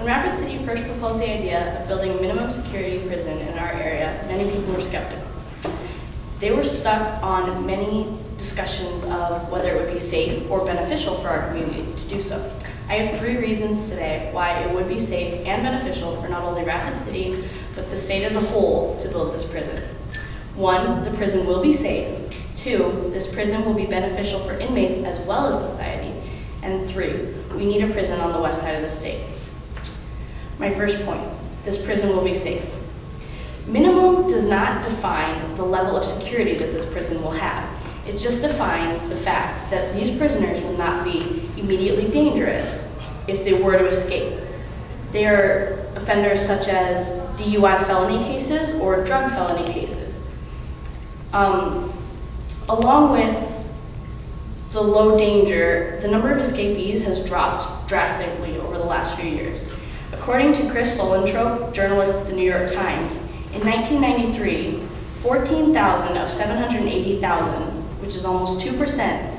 When Rapid City first proposed the idea of building a minimum security prison in our area, many people were skeptical. They were stuck on many discussions of whether it would be safe or beneficial for our community to do so. I have 3 reasons today why it would be safe and beneficial for not only Rapid City, but the state as a whole to build this prison. 1, the prison will be safe. 2, this prison will be beneficial for inmates as well as society. And 3, we need a prison on the west side of the state. My first point, this prison will be safe. Minimum does not define the level of security that this prison will have. It just defines the fact that these prisoners will not be immediately dangerous if they were to escape. They are offenders such as DUI felony cases or drug felony cases. Along with the low danger, the number of escapees has dropped drastically over the last few years. According to Chris Solentrope, journalist at the New York Times, in 1993, 14,000 of 780,000, which is almost 2%,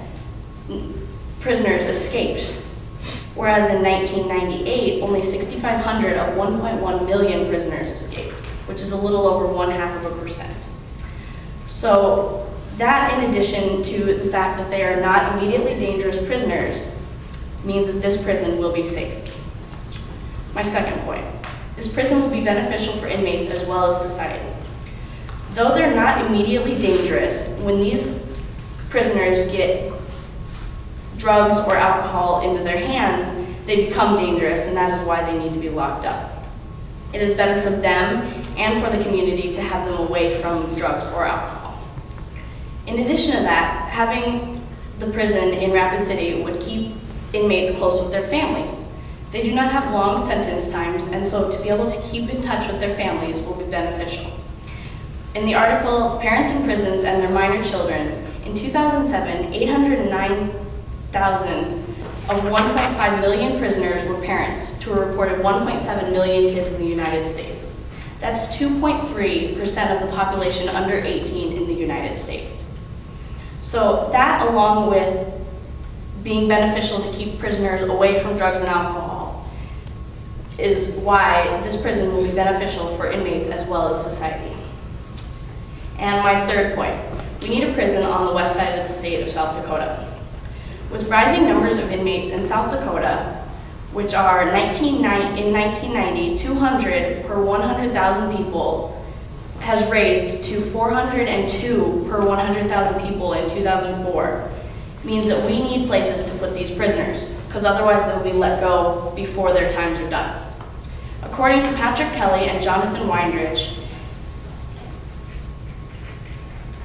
prisoners escaped. Whereas in 1998, only 6,500 of 1.1 million prisoners escaped, which is a little over 0.5%. So that, in addition to the fact that they are not immediately dangerous prisoners, means that this prison will be safe. My second point, this prison will be beneficial for inmates as well as society. Though they're not immediately dangerous, when these prisoners get drugs or alcohol into their hands, they become dangerous, and that is why they need to be locked up. It is better for them and for the community to have them away from drugs or alcohol. In addition to that, having the prison in Rapid City would keep inmates close with their families. They do not have long sentence times, and so to be able to keep in touch with their families will be beneficial. In the article, Parents in Prisons and Their Minor Children, in 2007, 809,000 of 1.5 million prisoners were parents to a reported 1.7 million kids in the United States. That's 2.3% of the population under 18 in the United States. So that, along with being beneficial to keep prisoners away from drugs and alcohol, is why this prison will be beneficial for inmates as well as society. And my third point, we need a prison on the west side of the state of South Dakota. With rising numbers of inmates in South Dakota, which are in 1990, 200 per 100,000 people, has raised to 402 per 100,000 people in 2004, means that we need places to put these prisoners, because otherwise they will be let go before their times are done. According to Patrick Kelly and Jonathan Weindrich,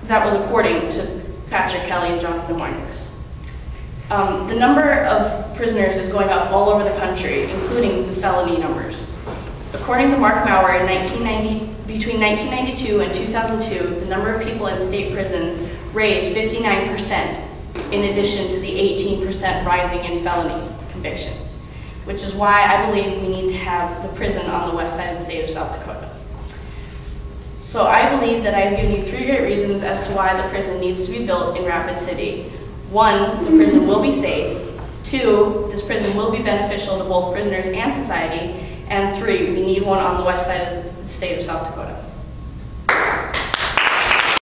that was according to Patrick Kelly and Jonathan Weindrich. The number of prisoners is going up all over the country, including the felony numbers. According to Mark Maurer, between 1992 and 2002, the number of people in state prisons raised 59%, in addition to the 18% rising in felony convictions, which is why I believe we need to have the prison on the west side of the state of South Dakota. So I believe that I've given you 3 great reasons as to why the prison needs to be built in Rapid City. 1, the prison will be safe. 2, this prison will be beneficial to both prisoners and society. And 3, we need one on the west side of the state of South Dakota.